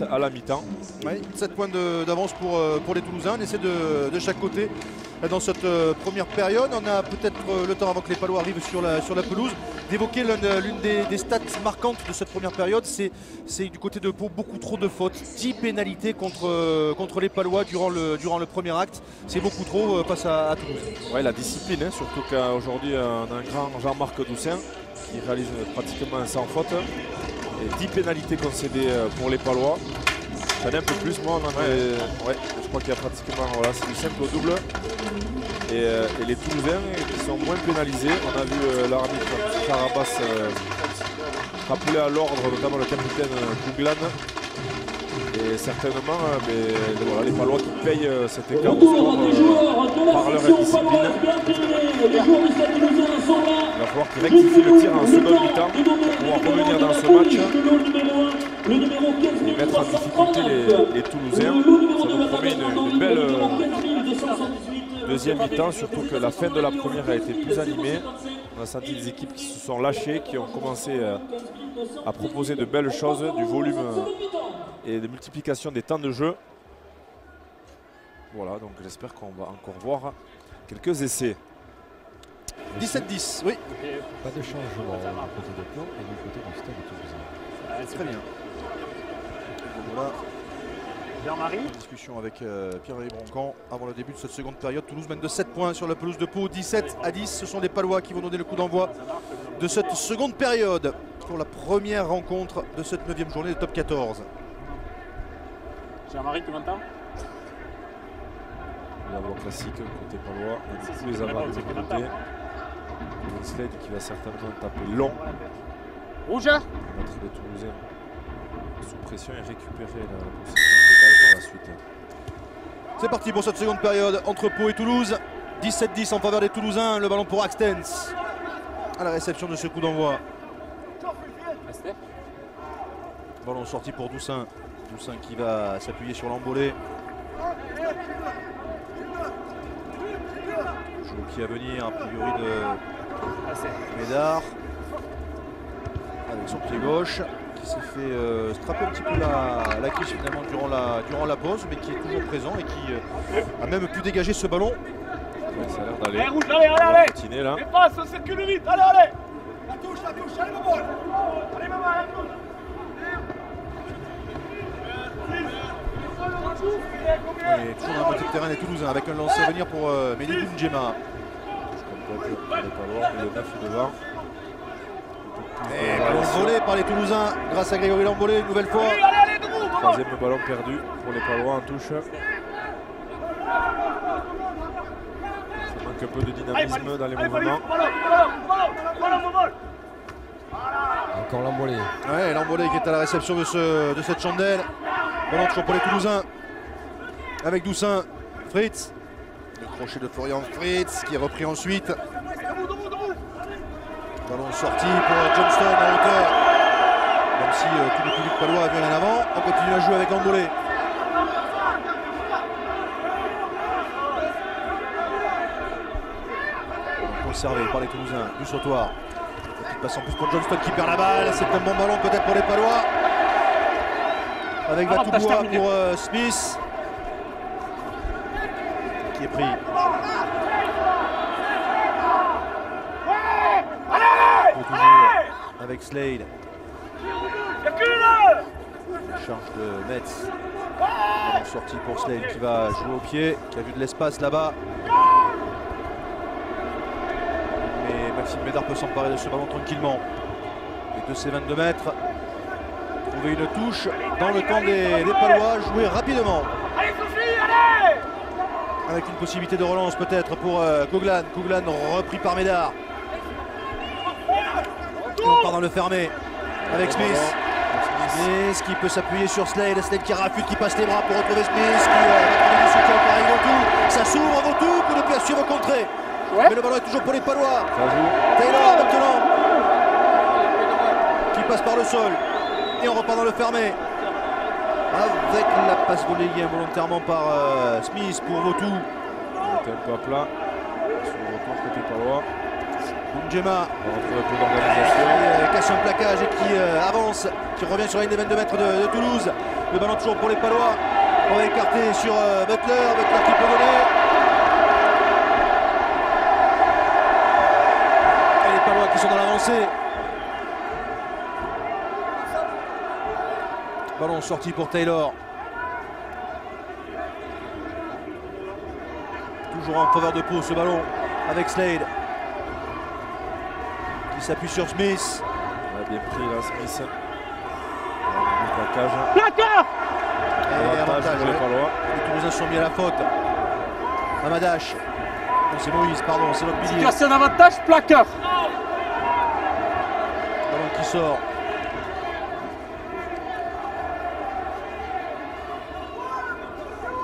à la mi-temps. Oui, 7 points d'avance pour les Toulousains. On essaie de chaque côté dans cette première période. On a peut-être le temps avant que les Palois arrivent sur la pelouse d'évoquer l'une des stats marquantes de cette première période. C'est du côté de Pau beaucoup trop de fautes, 10 pénalités contre les Palois durant le premier acte. C'est beaucoup trop face à Toulouse. Ouais, la discipline, hein, surtout qu'aujourd'hui on a un grand Jean-Marc Doussin qui réalise pratiquement sans faute. Et 10 pénalités concédées pour les Palois. J'en ai un peu plus, moi on en ouais, je crois qu'il y a pratiquement, voilà, c'est du simple au double. Et les Toulousains qui sont moins pénalisés. On a vu l'arbitre Carabas rappeler à l'ordre, notamment le capitaine Kouglan. Et certainement, voilà, les Palois qui payent cet écart de score par leur indiscipline. Il va falloir qu'ils rectifient le tir en seconde mi-temps pour pouvoir revenir dans ce match et mettre en difficulté les Toulousains. Ça nous promet une belle deuxième mi-temps, surtout que la fin de la première a été plus animée. On a senti des équipes qui se sont lâchées, qui ont commencé à proposer de belles choses, du volume et de multiplication des temps de jeu. Voilà, donc j'espère qu'on va encore voir quelques essais. 17-10, oui. Pas de changement du côté de Pau et du côté du stade de Toulouse. Très bien. Voilà. Jean-Marie. Discussion avec Pierre-Marie Broncan avant le début de cette seconde période. Toulouse mène de 7 points sur la pelouse de Pau, 17-10. Ce sont les Palois qui vont donner le coup d'envoi de cette seconde période pour la première rencontre de cette 9e journée de top 14. Jean-Marie, tu m'entends? La voie classique côté Palois, tous les avants des côtés. Slade qui va certainement taper long. Rouge. Mettre les Toulousains sous pression et récupérer la possession de balle par la suite. C'est parti pour cette seconde période entre Pau et Toulouse. 17-10 en faveur des Toulousains. Le ballon pour Axtens à la réception de ce coup d'envoi. Ballon sorti pour Doussin. Doussin qui va s'appuyer sur l'embolé. Jeu au pied à venir, a priori de Médard. Avec son pied gauche. Qui s'est fait strapper un petit peu la cuisse finalement durant la pause, mais qui est toujours présent et qui a même pu dégager ce ballon. Ouais, ça a l'air d'aller. Allez, rouge, allez. Continuer là. Et passe, on circule vite, allez. La touche, allez maman. Allez maman, la touche. Et toujours dans la moitié de terrain des Toulousains avec un lancer à venir pour Mehdi Bounjema. Le 9 devant. Et ballon volé par les Toulousains grâce à Grégory Lambolé une nouvelle fois. Troisième ballon perdu pour les Palois en touche. Ça manque un peu de dynamisme dans les mouvements. Encore l'embolé. Ouais, Lambolé qui est à la réception de cette chandelle. Ballon toujours pour les Toulousains. Avec Doussin, Fritz. Le crochet de Florian Fritz qui est repris ensuite. Ballon sorti pour Johnston en hauteur. Même si tout le public palois vient en avant, on continue à jouer avec Lambolé. Conservé par les Toulousains du sautoir. Petite passe en plus pour Johnston qui perd la balle. C'est un bon ballon peut-être pour les Palois. Avec Vatouboua pour Smith. Qui est pris. Avec Slade. Charge de Metz. Sortie pour Slade qui va jouer au pied, qui a vu de l'espace là-bas. Mais Maxime Médard peut s'emparer de ce ballon tranquillement. Et de ses 22 mètres, trouver une touche dans le camp des Palois, jouer rapidement. Avec une possibilité de relance peut-être pour Kouglan. Kouglan repris par Médard. Et on part dans le fermé avec Smith. Smith qui peut s'appuyer sur Slade. Slade qui rafute, qui passe les bras pour retrouver Smith. Qui va trouver du soutien pareil Vautou. Ça s'ouvre Vautou pour ne plus assurer au contrée. Mais le ballon est toujours pour les Palois. Taylor maintenant. Qui passe par le sol. Et on repart dans le fermé. Avec la passe volée involontairement par Smith pour Vautou. On était un peu à plat. Sur le retour côté Palois. Bounjema peu d'organisation. Casse un plaquage et qui avance, qui revient sur la ligne des 22 mètres de Toulouse. Le ballon toujours pour les Palois. On va écarter sur Butler. Butler qui peut donner. Et les Palois qui sont dans l'avancée. Ballon sorti pour Taylor. Toujours en faveur de Pau ce ballon avec Slade. Qui s'appuie sur Smith. On a bien pris là Smith. Le plaquage. Placard. Et avantage, pour les ouais. Palois. Les Toulousains sont mis à la faute. Amadash. Non, c'est Moïse, pardon, c'est notre milieu. Situation d'avantage, placard. Ballon qui sort.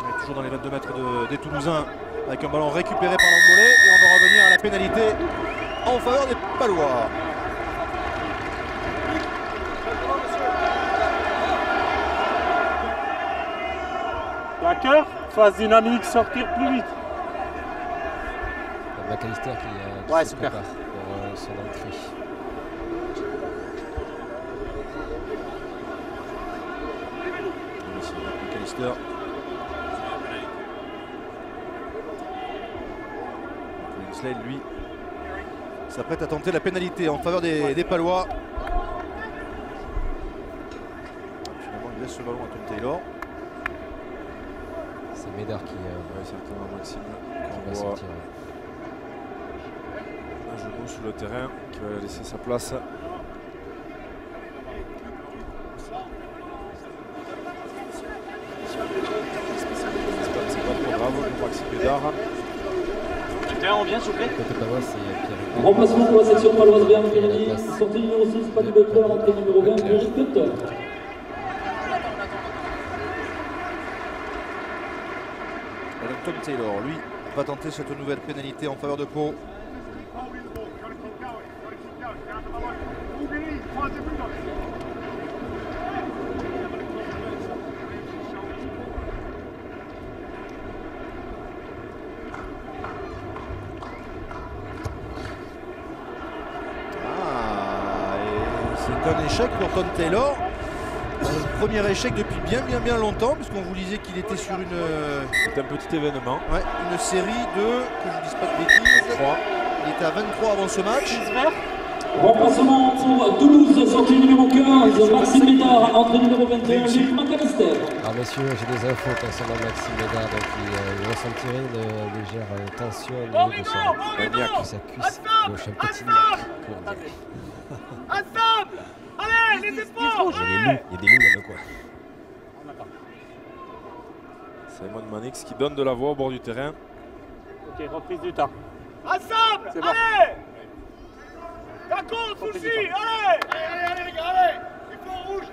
On est toujours dans les 22 mètres des Toulousains avec un ballon récupéré par l'Angolais et on va revenir à la pénalité en faveur des Palois. Placard, phase dynamique, sortir plus vite. McAllister qui Ouais, se super. prépare pour son entrée. Ici, McAllister. Slade, lui, s'apprête à tenter la pénalité en faveur des Palois. Finalement, il laisse ce ballon à Tom Taylor. C'est Médard qui Ouais, certainement Maxime. va On voit sortir. un genou sur le terrain qui va laisser sa place. J'espère que c'est pas trop grave pour Maxime Médard. On vient, s'il vous plaît. Côté Palois, c'est Pierre. Remplacement pour la section paloise Berne Kennedy, sortie numéro 6, Paddy Butler, entrée numéro 20, Eric Butler. Et donc Tom Taylor, lui, va tenter cette nouvelle pénalité en faveur de Pau. C'est un échec pour Tom Taylor. Premier échec depuis bien longtemps, puisqu'on vous disait qu'il était sur C'est un petit événement. une série de, que je ne dise pas de bêtises, 3. il était à 23 avant ce match. Remplacement pour Toulouse, sortie numéro 15, Maxime Médard, entrée numéro 21, Luc McAllister. Alors messieurs, j'ai des infos concernant Maxime Médard, donc il ressentirait une légère tension au niveau de sa cuisse gauche, un petit niaque, comme on dirait. Ensemble. Allez, les efforts. Il y a des loups dans le coin. Simon Manix qui donne de la voix au bord du terrain. Ok, reprise du temps. Ensemble. Bon. Allez. D'accord, souci. Allez, les gars, allez. Il faut rouge.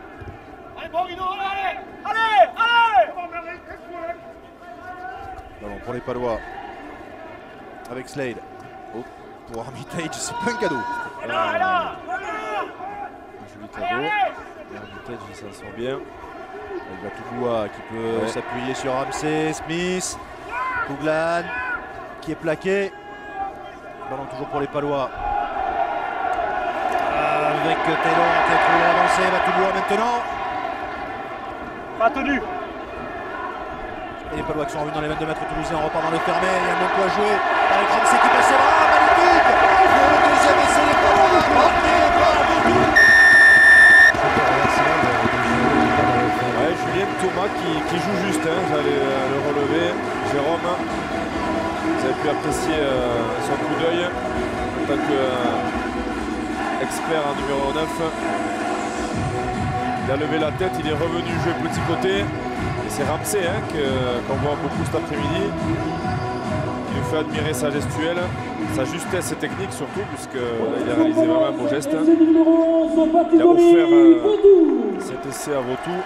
Allez, Borino, allez. Ballon pour les Palois. Avec Slade. Oh, pour Armitage, c'est pas un cadeau. Joli cadeau. Armitage, il s'en sort bien. Il va Touloua qui peut s'appuyer sur Ramsey, Smith, Kouglan qui est plaqué. Ballon toujours pour les Palois. Avec Taylor qui a trouvé l'avancée, va Touloua maintenant. Pas tenu. Et les Palois qui sont revenus dans les 22 mètres toulousains, on repart dans le fermé, il y a un bon coup à jouer. Avec Ramsey qui passe là, magnifique. Le deuxième essai des Palois, marqué par Boutou. Ouais, Julien Thomas qui joue juste, hein, j'allais le relever. Jérôme, vous avez pu apprécier son coup d'œil en tant qu'expert en numéro 9. Il a levé la tête, il est revenu jouer petit côté. Et c'est Ramsey hein, qu'on voit beaucoup cet après-midi. Il nous fait admirer sa gestuelle, sa justesse technique surtout, puisqu'il a réalisé vraiment un beau geste. Il a offert cet essai à Vautou.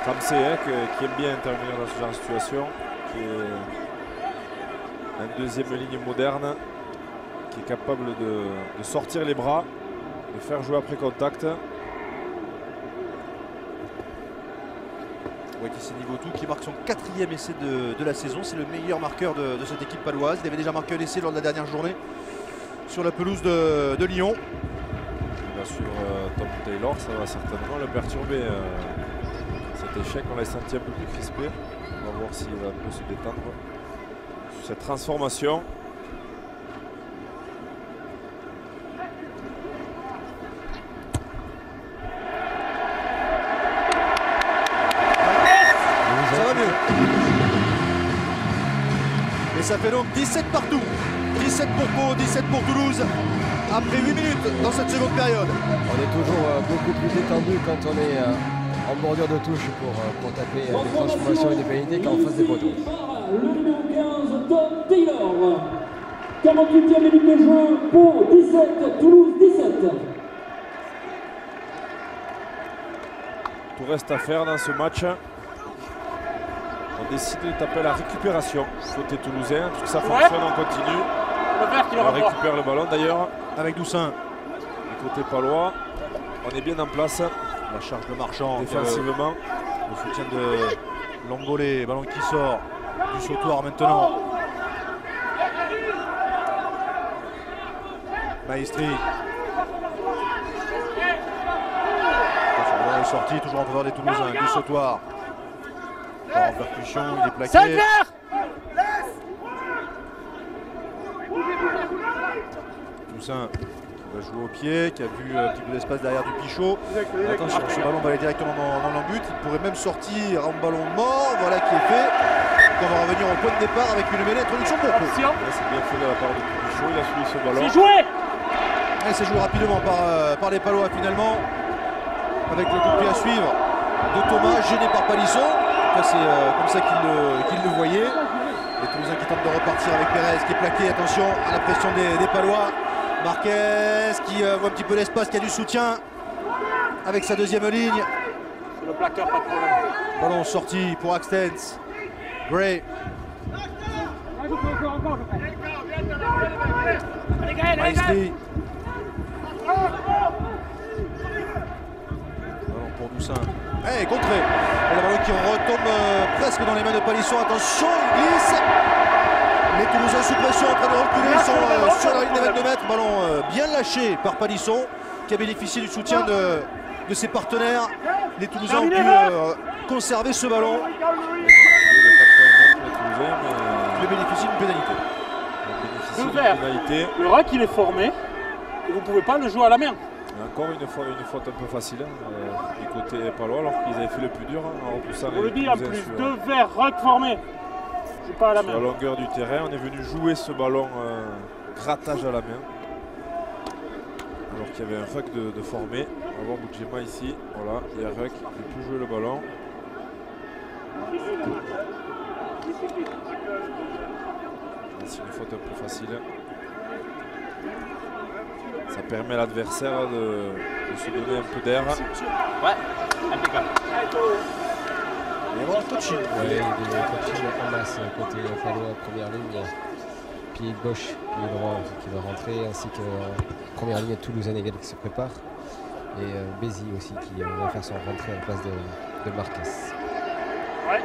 Ramsey hein, qui aime bien intervenir dans ce genre de situation, qui est un deuxième ligne moderne, qui est capable de sortir les bras, de faire jouer après contact. Wakissi Vautou qui marque son 4e essai de la saison. C'est le meilleur marqueur de cette équipe paloise. Il avait déjà marqué un essai lors de la dernière journée sur la pelouse de Lyon. Il va va suivre Tom Taylor, ça va certainement le perturber. Cet échec, on l'a senti un peu plus crispé. On va voir s'il va un peu se détendre sur cette transformation. Ça va mieux. Et ça fait donc 17 partout. 17 pour Pau, 17 pour Toulouse. Après 8 minutes dans cette seconde période. On est toujours beaucoup plus détendu quand on est en bordure de touche pour taper des transformations et des pénalités qu'en face des poteaux. Le numéro 15, Tom Taylor. 48e minute de jeu, Pau 17, Toulouse 17. Tout reste à faire dans ce match. On décide de taper la récupération côté toulousain. Tout ça fonctionne, on continue. On récupère le ballon d'ailleurs. Avec Doussin. Du côté palois, on est bien en place. La charge de Marchand. Défensivement. Le soutien de Longolé. Ballon qui sort du sautoir maintenant. Maestri. Le ballon est sorti, toujours en faveur des Toulousains. Du sautoir. En percussion, il est plaqué. Toussaint qui va jouer au pied, qui a vu un petit peu d'espace derrière du Pichot. Attention, ce ballon va aller directement dans l'embut. Il pourrait même sortir un ballon mort. Voilà qui est fait. Donc on va revenir au point de départ avec une mêlée introduction pour Pau. C'est bien fait de la part de Pichot, il a suivi ce ballon. C'est joué. Et c'est joué rapidement par les Palois finalement. Avec le coup de pied à suivre de Thomas, gêné par Palisson. C'est comme ça qu'il le voyait. Les Toulousains qui tentent de repartir avec Pérez qui est plaqué. Attention à la pression des Palois. Marquez qui voit un petit peu l'espace, qui a du soutien avec sa deuxième ligne. C'est le plaqueur, pas de problème. Ballon sorti pour Axtens. Gray. Maestri. Ballon pour Doussin. Hey, contré. Et le ballon qui retombe presque dans les mains de Palisson. Attention, il glisse. Les Toulousains sous pression en train de reculer. Ils sont sur la ligne des 22 mètres. Ballon bien lâché par Palisson qui a bénéficié du soutien de ses partenaires. Les Toulousains ont pu conserver ce ballon. Il bénéficie d'une pénalité. Le ruck il est formé et vous ne pouvez pas le jouer à la main. Encore une faute un peu facile du côté palois alors qu'ils avaient fait le plus dur en repoussant On le dit les en Toulousains plus, sur, deux verts ruck formés. Je suis pas à la sur main. la longueur du terrain. On est venu jouer ce ballon grattage à la main. Alors qu'il y avait un ruck de formé. On va voir Boudjema ici. Voilà, il y a un ruck, il ne peut plus jouer le ballon. C'est une faute un peu facile. Ça permet à l'adversaire de se donner un peu d'air. Ouais, impeccable. Il y a du coaching. Ouais, il y a des coaching en masse côté palois, première ligne. Pied gauche, pied droit qui va rentrer, ainsi que première ligne Toulousain également qui se prépare. Et Bézi aussi qui va faire son rentrée à la place de Marquez. Ouais.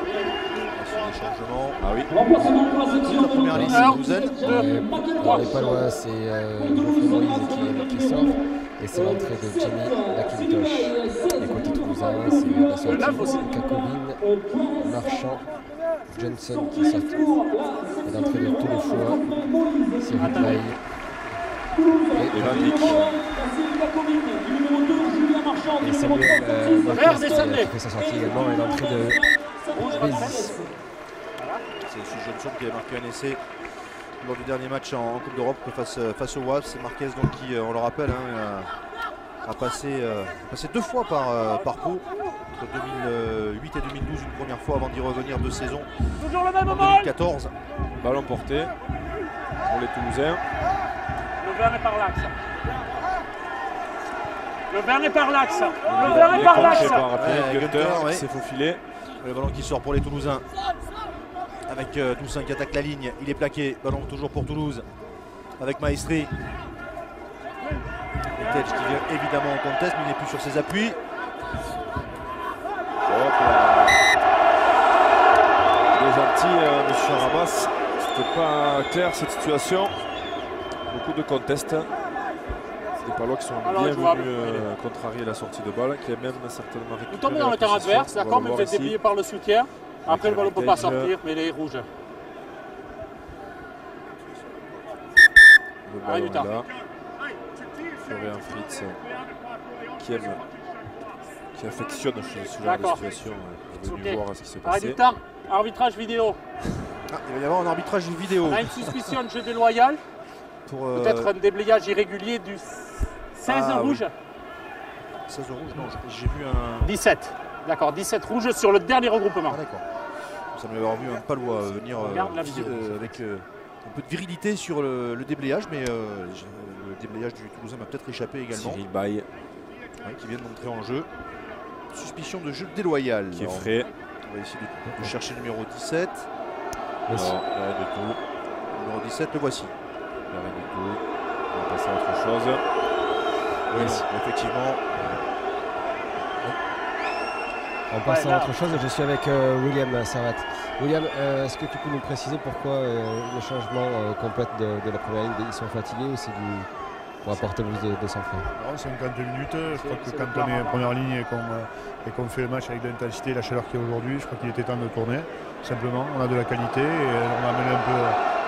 Des changements. Ah oui. Remplacement pour la section La première ligne, c'est Toulousaine. Dans les Palois, c'est Geoffrey Moïse qui sort. Et c'est l'entrée de Jamie McIntosh. Et côté Toulousain, c'est la sortie de Kakovin, Marchand, Johnson qui sort. Et l'entrée de Touloufois, c'est Ridley. Et Van Dijk. Et Samuel Marquez qui fait sa sortie également. Et l'entrée de Bézi. C'est ce Johnson qui avait marqué un essai lors du dernier match en Coupe d'Europe face au WAF. C'est Marquez donc qui, on le rappelle, a passé deux fois par Pau, entre 2008 et 2012 une première fois avant d'y revenir 2 saisons Toujours le même en moment. 2014. Ballon porté pour les Toulousains. Le vert est par l'axe. Le vert est par l'axe. Le vert est par l'axe. Par Pierre Gunter, Gunter ouais. qui s'est faufilé. Le ballon qui sort pour les Toulousains. Avec Doussin qui attaque la ligne. Il est plaqué. Ballon toujours pour Toulouse. Avec Maestri. Tetch qui vient évidemment en contest, mais il n'est plus sur ses appuis. Hop là. Il est gentil, monsieur Ramas. C'était pas clair cette situation. Beaucoup de contest. Les Palois qui sont Alors, bien jouable. venus contrarier la sortie de balle, qui a même certainement récupéré. Vous tombez dans la le terrain possession. adverse, On va d'accord, le mais vous voir êtes ici. déblayé par le soutien. Après, le ballon ne peut pas sortir, mais les rouges. Le Arrêt ballon du temps. est là. Florian Fritz qui aime, qui affectionne ce genre de D'accord. situation. Il est venu Ok. voir ce qui s'est Arrêt passé. du temps. Arbitrage vidéo. Ah, il va y avoir un arbitrage vidéo. On a une suspicion de jeu déloyal. Pour Peut-être un déblayage irrégulier du 16 Ah, rouge. 16 rouge, non, j'ai vu un. 17. D'accord, 17 rouges sur le dernier regroupement. Ah, d'accord. Ça me avoir vu un Palois venir Regarde la vidéo. avec un peu de virilité sur le déblayage, mais le déblayage du Toulousain m'a peut-être échappé également. Cyril Baye Ouais, qui vient de montrer en jeu. Suspicion de jeu déloyal. qui est Alors, frais. on va essayer de chercher le numéro 17. Non, rien du tout. Le numéro 17, le voici. Rien du tout. On va passer à autre chose. Oui, non, effectivement. On passe Ouais, à là. autre chose. Je suis avec William Sarrat. William, est-ce que tu peux nous préciser pourquoi le changement complet de la première ligne, ils sont fatigués ou c'est pour apporter plus de sang-froid? 50 minutes, je crois que c'est quand le on plan, est en hein. première ligne et qu'on fait le match avec de l'intensité et la chaleur qu'il y a aujourd'hui, je crois qu'il était temps de tourner. Simplement, on a de la qualité et on a amené un peu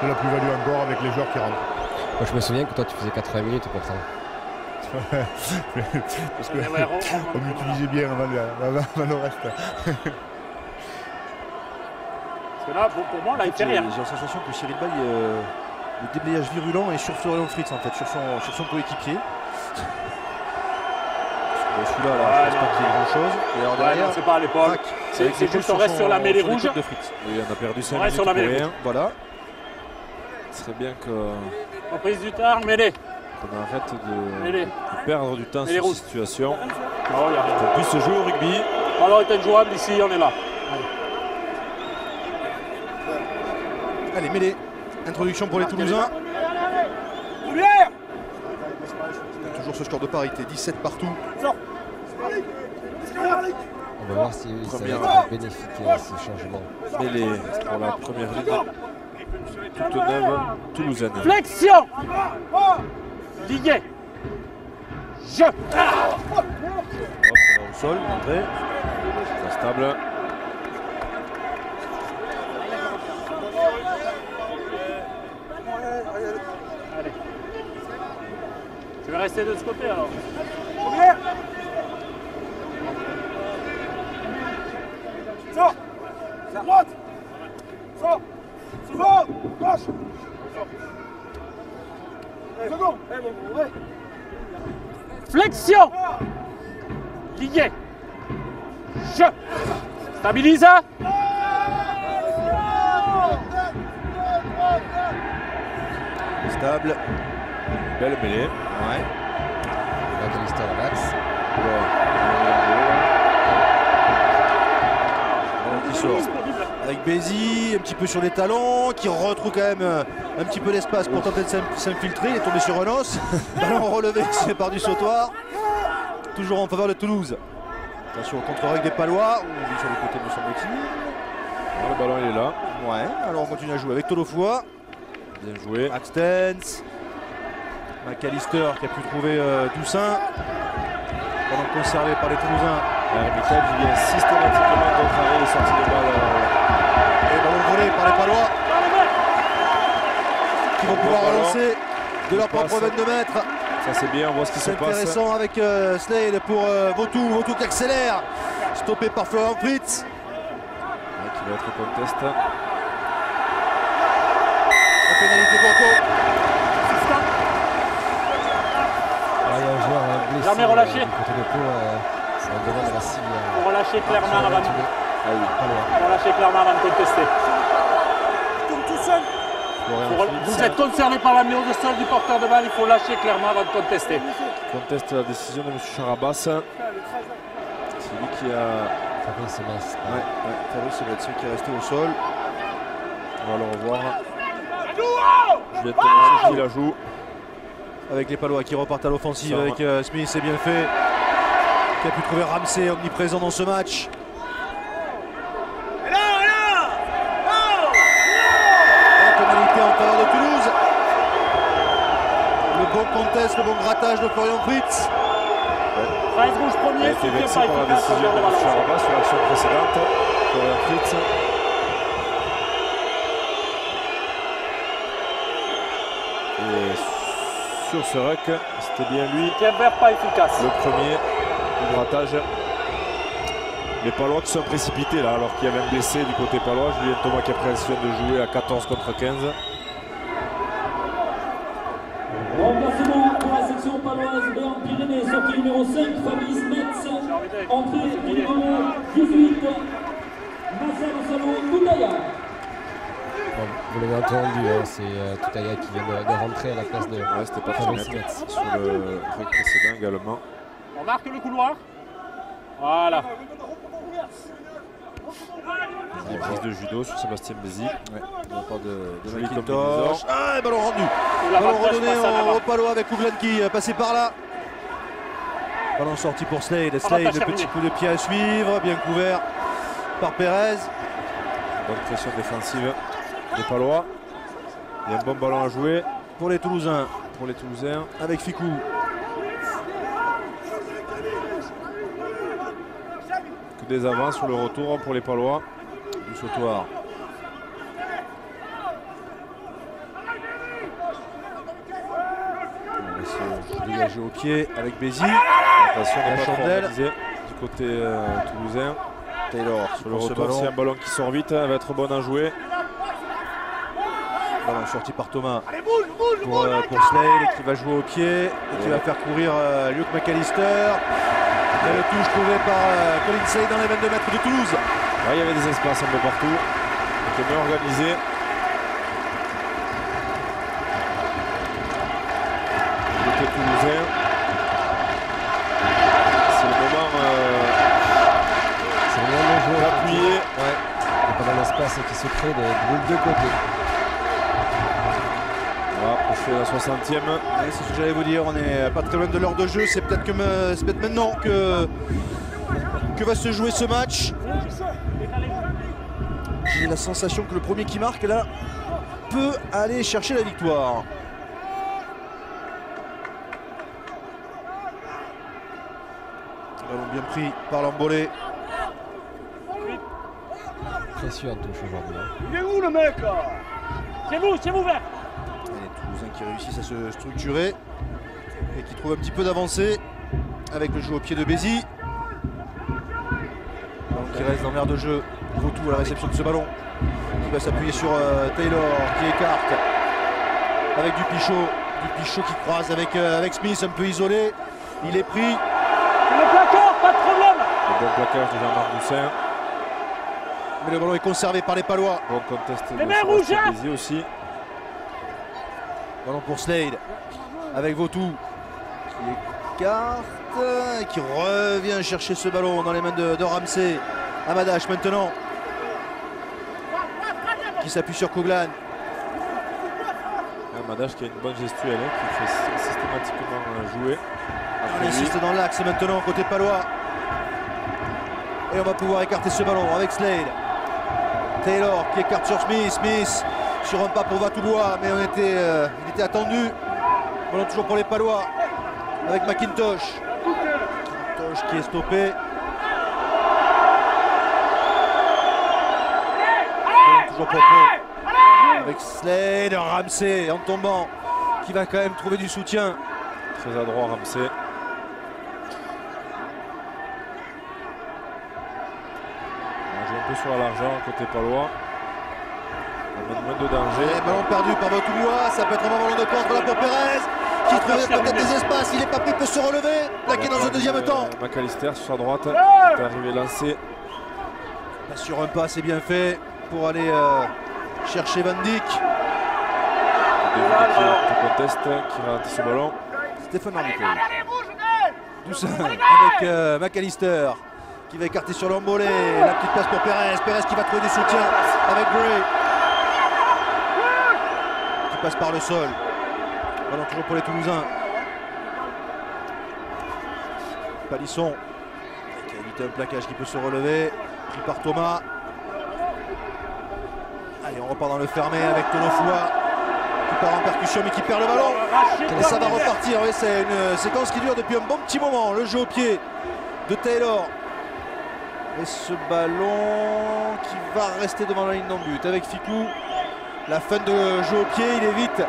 de la plus-value encore avec les joueurs qui rentrent. Moi, je me souviens que toi, tu faisais 80 minutes pourtant. Parce que Ouais, ouais, on utilisait bien avant le reste. Parce que là, pour moi, là, il fait J'ai rien. la sensation que Cyril Baye, le déblayage virulent est sur Florian Fritz en fait, sur son coéquipier. Celui-là, là, je pense pas qu'il y ait grand chose. Et alors Ouais, derrière, non, c'est pas à l'épaule. crac, C'est avec l'épaule juste on reste sur la mêlée rouge. l'épaule de Fritz. Oui, on a perdu 5 On reste minutes sur la pour mêlée rien. Voilà. Ce serait bien qu'on Reprise du temps, mêlée. arrête Mêlée. de perdre du temps Mêlée sur rouge. cette situation. Non, il n'y a rien. On puisse se jouer au rugby. Alors, il est injouable ici, on est là. Allez, mêlée. Introduction pour les Toulousains. Toujours ce score de parité, 17 partout. On va voir si ça va Première. être bénéfique ce changement. Mêlée pour la première ligne. Toute neuve toulousaine. Flexion. Ligué. Je. Hop, on est au sol, entrée. Très stable. Allez. Tu veux rester de ce côté alors? Sors! Droite! Sors! Sors! Gauche! Second! Flexion. Ligué. Je. Stabilise. Stable. Belle mêlée. Ouais. McAllister à l'axe. Ballon qui sort. Avec Bézi, un petit peu sur les talons, qui retrouve quand même un petit peu d'espace pour tenter de s'infiltrer. Il est tombé sur un os. Ballon relevé par du sautoir. Toujours en faveur de Toulouse. Attention au contre-règle des Palois. On est sur le côté, me semble-t-il. Le ballon il est là. Ouais, alors on continue à jouer avec Tolofoa. Bien joué. Axtens. McAllister qui a pu trouver Doussin. Ballon conservé par les Toulousains. L'arbitrage vient systématiquement contrarier les sorties de balle. Et ballon volé par les Palois. Qui vont pouvoir ballon. relancer de leur propre passe. 22 mètres. Ça c'est bien, on voit ce qui se C'est passe. intéressant avec Slade pour Vautou. Vautou qui accélère. Stoppé par Florian Fritz. Ouais, qui va être contest. La pénalité pour Pau. Ah, il y a un joueur blessé Jamais relâché. du côté de Pau. On demande la cible. Pour relâcher clairement avant de... Ah oui. Pour relâcher clairement avant de contester. Florian Vous Fritz êtes concerné par la mise au sol du porteur de balle, il faut lâcher clairement avant de contester. conteste la décision de M. Charabas. C'est lui qui a. Fabrice Sebas. Ouais, Fabrice Sebas qui est resté au sol. On va le revoir. Juliette Thomas qui la joue. Avec les Palois qui repartent à l'offensive Ça, avec Smith, c'est bien fait. Qui a pu trouver Ramsey omniprésent dans ce match. La pénalité en faveur de Toulouse. Le bon Montes, le bon grattage de Florian Fritz. 13 rouge Il a premier, été vexé par la décision de M. Araba sur l'action précédente. Florian Fritz. Et sur ce ruck, c'était bien lui. Pierre vert pas efficace. Le premier, le grattage. Les Palois qui sont précipités là, alors qu'il y avait un blessé du côté palois. Julien Thomas qui a pris la décision de jouer à 14 contre 15. Remplacement pour la section paloise Béarn Pyrénées, sortie numéro 5, Fabrice Metz. Entrée du numéro 18, Marcel Salon Toutaya. Bon, vous l'avez entendu, hein, c'est Toutaya qui vient de rentrer à la place de C'était pas Fabrice très net Metz. sur le ruck précédent également. On marque le couloir. Voilà. Des prises de judo sur Sébastien Bézi. De la part de Joli McIntosh. combinaison. Ah, et ballon rendu. La Ballon marquage redonné passe à l'avant. au Palois avec Kouglan qui passait par là. Ballon sorti pour Slade. Slade, Avantage le petit terminé. coup de pied à suivre, bien couvert par Pérez. Bonne pression défensive des Palois. Il y a un bon ballon à jouer Pour les Toulousains, pour les Toulousains. avec Ficou. Que des avances sur le retour pour les Palois. Du sautoir. On va se dégager au pied avec Bézi. Attention, La n'est pas trop chandelle. organisée du côté toulousain. Taylor Sur le pour ce retour, ballon. c'est un ballon qui sort vite, elle va être bonne à jouer. Ballon sorti par Thomas Allez, bouge, bouge, pour bouge. Slade qui va jouer au pied et qui va faire courir Luke McAllister. Et le touche trouvé par Colin Slade dans les 22 mètres de Toulouse. Ouais, il y avait des espaces un peu partout. C'était bien organisé. Côté toulousain. C'est le moment C'est le moment de jouer. d'appuyer. Ouais. Il y a pas mal d'espace qui se crée des deux côtés. On va approcher la 60e. Ouais, c'est ce que j'allais vous dire, on n'est pas très loin de l'heure de jeu. C'est peut-être maintenant que va se jouer ce match. J'ai la sensation que le premier qui marque là peut aller chercher la victoire. Ballon bien pris par l'embolé. Précieux en touche aujourd'hui. Hein. Il est où le mec là? C'est vous vert. Et les Toulousains qui réussissent à se structurer et qui trouvent un petit peu d'avancée avec le jeu au pied de Bézi. Ballon qui reste dans l'air de jeu. Vautou à la réception de ce ballon. Qui va s'appuyer sur Taylor qui écarte avec du Pichot qui croise avec Smith un peu isolé. Il est pris. Le placard, pas de problème. Le bon plaquage de Jean-Marc Doussin. Mais le ballon est conservé par les Palois. Bon contest de Les mains Sébastien rouges, hein. Bézi aussi. Ballon pour Slade avec Vautou qui écarte et qui revient chercher ce ballon dans les mains de Ramsey. Amadash maintenant qui s'appuie sur Kouglan. Madache qui a une bonne gestuelle, hein, qui fait systématiquement jouer. On Après lui, insiste dans l'axe maintenant côté Palois. Et on va pouvoir écarter ce ballon avec Slade. Taylor qui écarte sur Smith. Smith sur un pas pour Vatoulois, mais il était attendu. Ballon toujours pour les Palois avec McIntosh. McIntosh qui est stoppé. Ballon toujours pour Pau. Avec Slade, Ramsey en tombant qui va quand même trouver du soutien. très adroit Ramsey. On joue un peu sur la largeur côté palois. On met moins de danger. Et ballon perdu par Vatoulois, ça peut être un bon ballon de contre là pour Pérez qui trouvait peut-être des espaces, il n'est pas pris, il peut se relever, plaqué dans un deuxième temps. McAllister sur sa droite, qui est arrivé lancé. Sur un pas, c'est bien fait pour aller chercher Van Dijk. Qui conteste, qui ralentit ce ballon. Stéphane Armitage. Doussin avec McAllister qui va écarter sur l'embolé. La petite passe pour Pérez. Pérez qui va trouver du soutien avec Gray. Qui passe par le sol. Ballon toujours pour les Toulousains. Palisson qui a évité un plaquage qui peut se relever. Pris par Thomas. Allez, on repart dans le fermé avec Tonofoua qui part en percussion mais qui perd le ballon. Et ça va repartir. Oui, c'est une séquence qui dure depuis un bon petit moment. Le jeu au pied de Taylor. Et ce ballon qui va rester devant la ligne d'en but avec Ficou. La fin de jeu au pied, il évite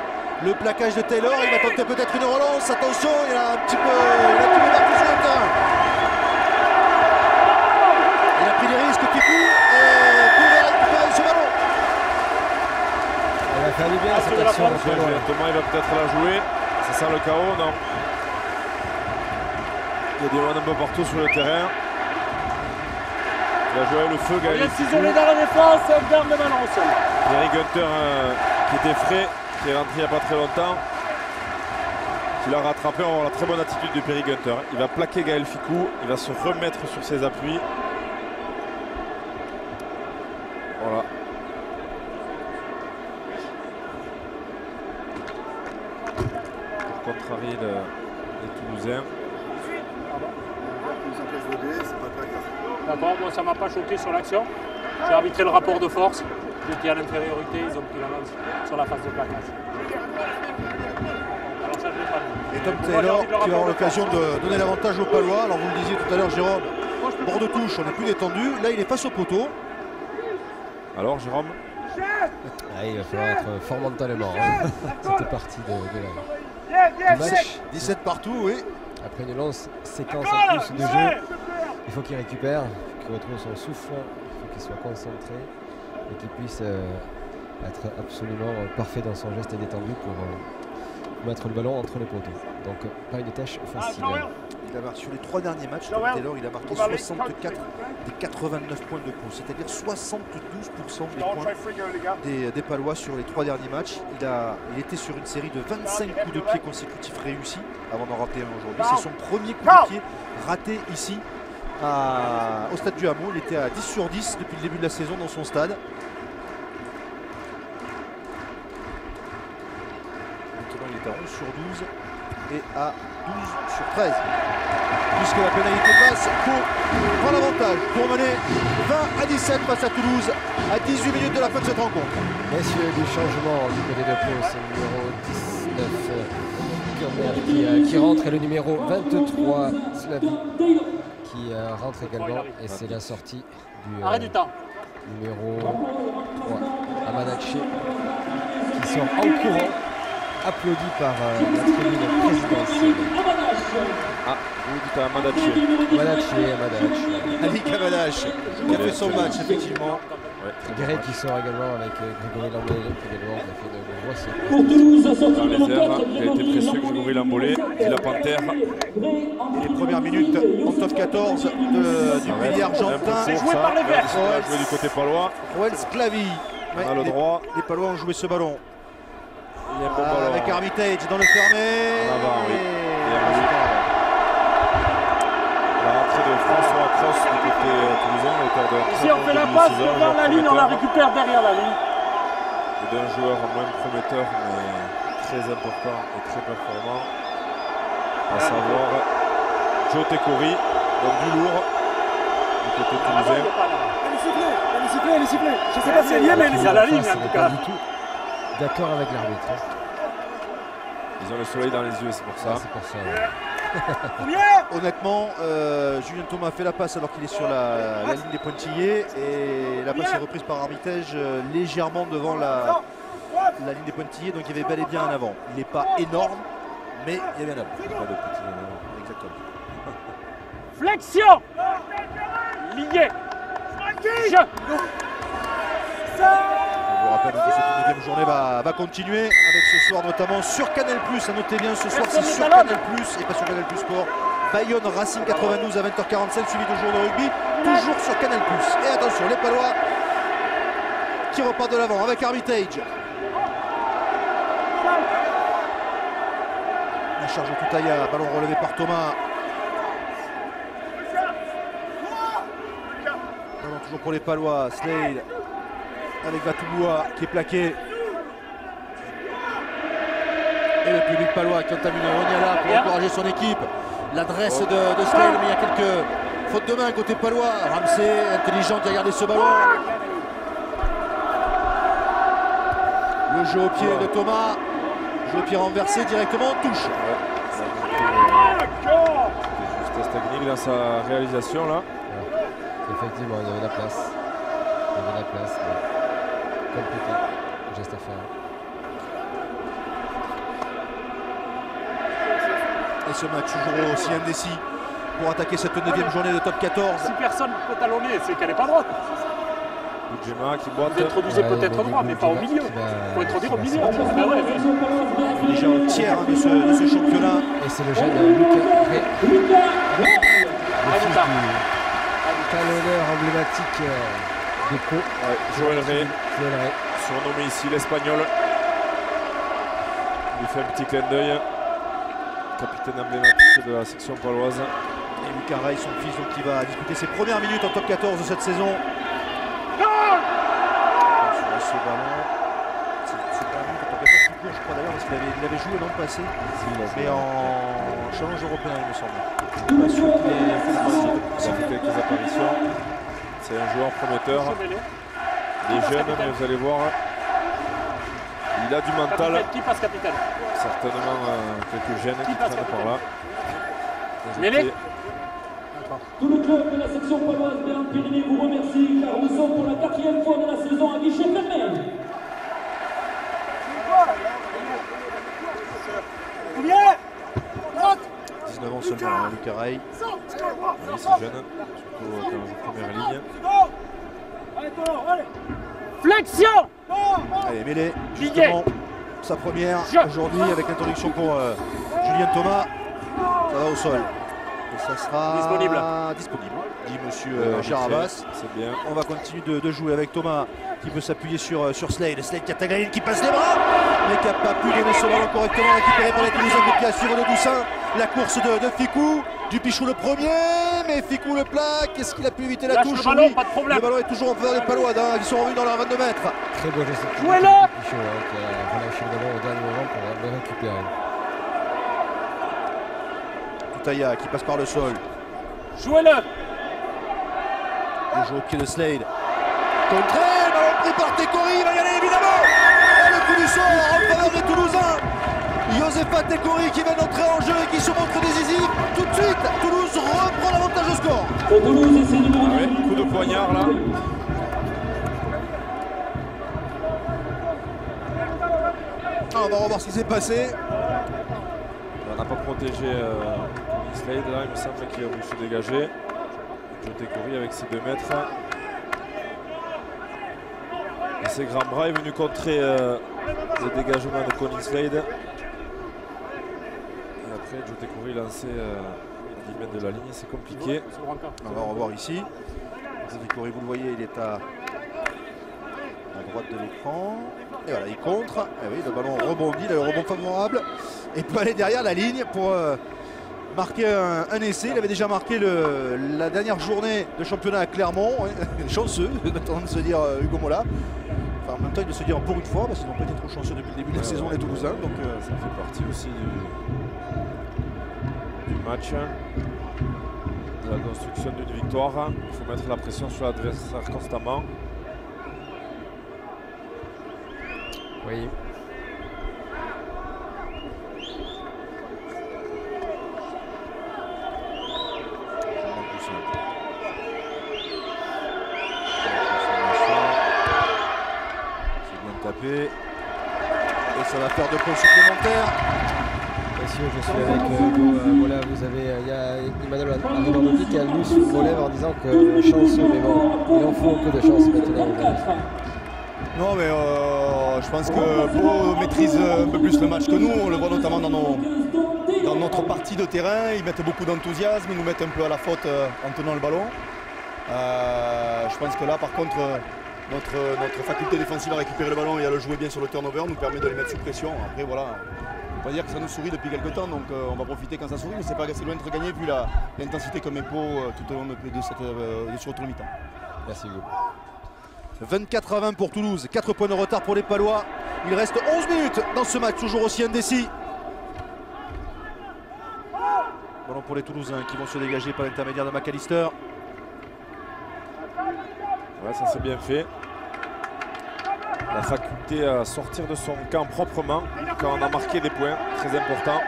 le plaquage de Taylor. Il va tenter peut-être une relance. Attention, il a un petit peu partout sur le terrain. Il a pris des risques, Ficou, pour récupérer ce ballon. Elle a fait du bien cette action. Thomas, il va peut-être la jouer. C'est ça le chaos, non? Il y a des mains un peu partout sur le terrain. Il a joué le feu, Gaël. Il est isolé dans la défense, on garde le ballon au sol. Perry Gunter qui était frais, qui est rentré il n'y a pas très longtemps. Qui l'a rattrapé, on va voir la très bonne attitude de Perry Gunter. Il va plaquer Gaël Ficou, il va se remettre sur ses appuis. Voilà. Pour contrarier les Toulousains. D'accord, moi ça m'a pas choqué sur l'action. J'ai arbitré le rapport de force. J'étais à l'infériorité, ils ont pris l'avance sur la phase de plaquage. Alors ça je l'ai pas vu. Et Tom Taylor qui va avoir l'occasion de donner l'avantage aux Palois. Alors vous le disiez tout à l'heure, Jérôme, bord de touche, on est plus détendu. Là il est face au poteau. Alors Jérôme? Il va falloir être fort mentalement. Hein. C'était parti du match. 17 partout, oui. Après une longue séquence en plus de jeu, il faut qu'il récupère, qu'il retrouve son souffle, il faut qu'il soit concentré et qu'il puisse être absolument parfait dans son geste et détendu pour mettre le ballon entre les poteaux. Donc pas une tâche facile. Il a marqué sur les 3 derniers matchs, Tom Taylor, il a marqué 64 des 89 points de course, c'est-à-dire 72% des points des Palois sur les 3 derniers matchs. Il était sur une série de 25 coups de pied consécutifs réussis avant d'en rater un aujourd'hui. C'est son premier coup de pied raté ici au stade du Hameau. Il était à 10 sur 10 depuis le début de la saison dans son stade. Maintenant il est à 11 sur 12 et à 12 sur 13. Puisque la pénalité passe, Pau prend l'avantage pour mener 20 à 17 face à Toulouse à 18 minutes de la fin de cette rencontre. Messieurs, du changement du côté de Pau, c'est le numéro 19 Kermer qui rentre et le numéro 23 Slavi qui rentre également et c'est la sortie du numéro 3 Amadache qui sort en courant, applaudi par la tribune présidentielle. Ah, vous dites à Amadache. Amadache. Ali Kamadache qui a fait son match effectivement. Guéret qui sort également avec Grégory Lambolé également qui a fait de grosses. Pour Toulouse, sortie Dans les numéro airs, 4. il a été précieux, Grégory Lambolé, dit la Panthère. Les premières minutes en top 14 du pays argentin. C'est joué par les Verts. Il a joué du côté palois. Roel Sclavi. On a le droit. Les Palois ont joué ce ballon. Il y a un bon ballon. Avec Armitage dans le fermé. En avant, oui. La rentrée de François Cross du côté toulousain, l'auteur de. Si on fait la passe devant la ligne, on la récupère derrière la ligne. Et d'un joueur moins prometteur, mais très important et très performant. À savoir Joe Tekori, donc du lourd, du côté toulousain. Elle est sifflée. Je ne sais pas si elle y est, mais elle est à la ligne en tout cas. Pas du tout d'accord avec l'arbitre. Ils ont le soleil dans les yeux, c'est pour ça. C'est pour ça. Honnêtement, Julien Thomas fait la passe alors qu'il est sur la ligne des pointillés et la passe est reprise par Armitage légèrement devant la ligne des pointillés, donc il y avait bel et bien un avant. Il n'est pas énorme, mais il y avait un avant. Pas de petit avant. Exactement. Flexion. Lié. On vous rappelle que cette 9e journée va continuer avec ce soir notamment sur Canal+. À noter bien ce soir c'est sur Canal+, et pas sur Canal+ Sport. Bayonne Racing 92 à 20h45 suivi de jour de rugby, toujours sur Canal+. Et attention, les Palois qui repartent de l'avant avec Armitage. La charge de Toutaya, ballon relevé par Thomas. Ballon toujours pour les Palois, Slade avec Vatouboua qui est plaqué. Et le public palois qui entame une Oniala pour encourager son équipe. L'adresse de Slade, mais il y a quelques fautes de main côté palois. Ramsey, intelligent, qui a gardé ce ballon. Le jeu au pied de Thomas. Le pied renversé directement en touche. Justesse technique dans sa réalisation là. Ouais. Effectivement, il y avait la place. Il y avait la place, mais compliqué. Geste à faire. Et ce match toujours aussi indécis pour attaquer cette 9e journée de top 14. Si personne peut talonner, c'est qu'elle n'est pas droite. Boudjema qui boite. Vous introduisez peut-être droit, mais pas au milieu. Il faut introduire au milieu. Ah ouais, mais... Déjà au tiers de ce championnat. Et c'est le jeune Lucas Rey, le fils du talonneur emblématique des Pau. Ouais, Joël Rey, surnommé ici l'Espagnol. Il lui fait un petit clin d'œil. Capitaine emblématique de la section paloise. Et Lucas Rey, son fils, donc, qui va disputer ses premières minutes en top 14 de cette saison. Ce ballon, c'est pas un but en top 14 tout court, je crois d'ailleurs, parce qu'il avait joué l'an passé, mais en challenge européen, il me semble. Je suis pas sûr qu'il ait fait Il a fait quelques apparitions. C'est un joueur prometteur. Il est jeune, mais vous allez voir, il a du mental. Qui passe capitaine? Certainement quelques jeunes qui traînent par là. Mêlée. Tout le club de la section paloise Béarn-Pyrénées vous remercie car nous sommes pour la 4e fois de la saison à guichet fermé. 19 ans seulement, hein, Lucas Rey. C'est jeune, surtout quand on joue première ligne. Flexion. Allez, mêlée, justement, sa première aujourd'hui avec l'introduction pour Julien Thomas. Ça va au sol. Et ça sera disponible, dit monsieur Charabas. C'est bien. On va continuer de jouer avec Thomas qui veut s'appuyer sur Slade. Slade qui a Tagaline qui passe les bras, mais qui n'a pas pu donner ce ballon correctement, récupéré par les Toulousains qui assurent le Doussin. La course de Ficou, Dupichou le premier, mais Ficou le plaque. Est-ce qu'il a pu éviter la touche? Le ballon, pas de problème. Le ballon est toujours en faveur des Palois, qui sont revenus dans leur 22 mètres. Très beau geste. Jouez-le. Dupichou, qui a relâché le ballon au dernier moment pour le récupérer. Toutaya qui passe par le sol. Jouez-le. Le jeu au pied de Slade. Contré, ballon pris par Tekori, il va y aller évidemment. Et le coup du sort en faveur des Toulousains. Yosefa Tekori qui vient d'entrer en jeu et qui se montre décisif. Tout de suite, Toulouse reprend l'avantage au score. Pour Toulouse, c'est numéro 2. Coup de poignard là. On va revoir ce qui s'est passé. On n'a pas protégé Slade là, il me semble qu'il a voulu se dégager. Joe Tekori avec ses 2 mètres. Et c'est grand bras est venu contrer le dégagement de Colin Slade. Et après Joe Tekori lancé à 10 mètres de la ligne, c'est compliqué. On va revoir ici. Tekori, vous le voyez, il est à droite de l'écran. Et voilà, il contre. Et oui, le ballon rebondit, il a le rebond favorable. Et peut aller derrière la ligne pour marquer un essai. Il avait déjà marqué la dernière journée de championnat à Clermont. Chanceux, attendant de se dire Hugo Mola. Enfin, en même temps, il doit se dire pour une fois, parce qu'ils n'ont pas été trop chanceux depuis le début de la saison, les Toulousains. Donc, ça fait partie aussi du match, de la construction d'une victoire. Il faut mettre la pression sur l'adversaire constamment. Oui. tapé. Et ça va faire 2 points supplémentaires. Messieurs, je suis avec Hugo. Voilà, vous avez, il y a Emmanuel Arrivandoti qui a lu sur le relève en disant que chanceux, mais bon, il en faut un peu de chance maintenant. Non, mais je pense que Pau maîtrise un peu plus le match que nous. On le voit notamment dans notre partie de terrain. Ils mettent beaucoup d'enthousiasme, ils nous mettent un peu à la faute en tenant le ballon. Je pense que là, par contre, notre faculté défensive à récupérer le ballon et à le jouer bien sur le turnover nous permet de les mettre sous pression. Après, voilà, on va dire que ça nous sourit depuis quelques temps, donc on va profiter quand ça sourit, mais c'est pas assez loin d'être gagné vu l'intensité que met Pau tout au long de ce retour mi-temps. Merci Hugo. 24-20 pour Toulouse, 4 points de retard pour les Palois. Il reste 11 minutes dans ce match, toujours aussi indécis. Ballon pour les Toulousains qui vont se dégager par l'intermédiaire de McAllister. Ouais, ça c'est bien fait. la faculté à sortir de son camp proprement quand on a marqué des points, très important.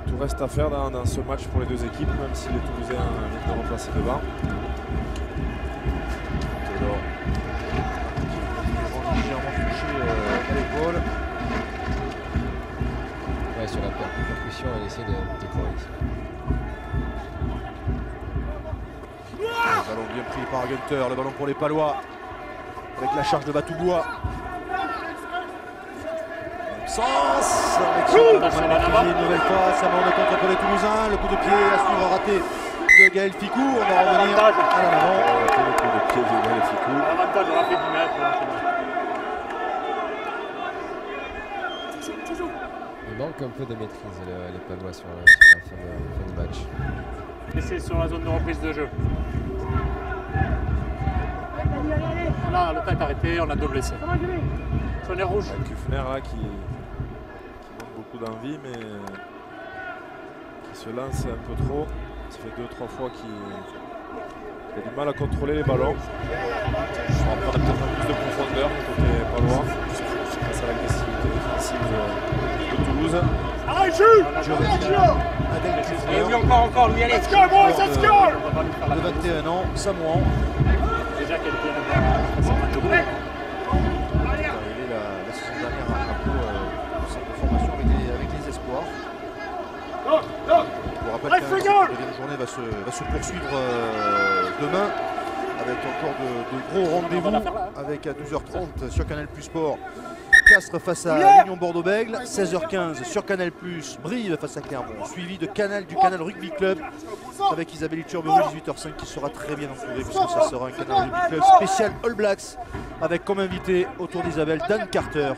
Tout reste à faire dans ce match pour les deux équipes, même si les Toulousains viennent de remplacer devant. Taylor légèrement touché à l'épaule. Ouais, sur la percussion, elle essaie de courir. Le ballon bien pris par Gunter, le ballon pour les Palois avec la charge de Batoubois. Sens avec une nouvelle fois, ça m'en compte pour les Toulousains. Le coup de pied à suivre raté de Gaël Ficou. On va revenir à l'avant. Le coup de pied de Gaël Ficou. Avantage, on a fait 10 mètres. Il manque un peu de maîtrise les Palois sur la fin du match. Et c'est sur la zone de reprise de jeu. Là, le temps est arrêté, on a 2 blessés. Sonnet rouge. Kufner là qui manque beaucoup d'envie mais qui se lance un peu trop. Ça fait 2-3 fois qu'il a du mal à contrôler les ballons. On va prendre peut-être un peu plus de profondeur côté Palois face à l'agressivité défensive de Toulouse. Allez, Jules! Et oui, encore, lui, allez! Let's go, boys, let's go! De 21 ans, Samouan. Déjà qu'elle est bien Arrivé la saison dernière à Pau, centre de formation avec les espoirs. Je vous rappelle que la deuxième journée va se poursuivre demain avec encore de gros rendez-vous avec à 12h30 sur Canal Plus Sport. Castres face à l'Union Bordeaux-Bègles, 16h15 sur Canal+, Brive face à Clermont, suivi du Canal Rugby Club avec Isabelle Iturburu, 18h05 qui sera très bien entouré puisque ça sera un Canal Rugby Club spécial All Blacks avec comme invité autour d'Isabelle Dan Carter,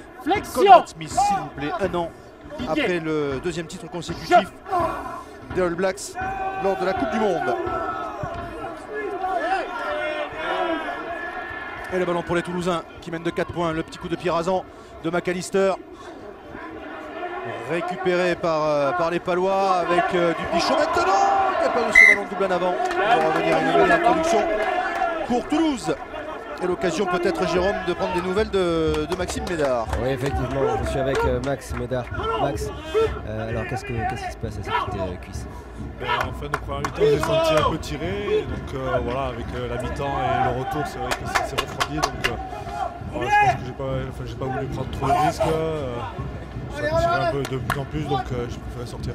Conrad Smith s'il vous plaît, un an après le deuxième titre consécutif des All Blacks lors de la Coupe du Monde. Et le ballon pour les Toulousains qui mènent de 4 points, le petit coup de pied rasant de McAllister. Récupéré par les Palois avec du Pichot maintenant. Il n'y a pas de ce ballon double en avant. On va revenir à une nouvelle introduction pour Toulouse. Et l'occasion peut-être Jérôme de prendre des nouvelles de Maxime Médard. Oui effectivement, je suis avec Max Médard. Max, alors qu'est-ce qui se passe à cette petite cuisse? En fin de première mi-temps, j'ai senti un peu tiré, donc voilà, avec la mi-temps et le retour, c'est vrai que c'est refroidi, donc voilà, je pense que j'ai pas voulu prendre trop de risques. Ça me tirait un peu de plus en plus, donc j'ai préféré sortir.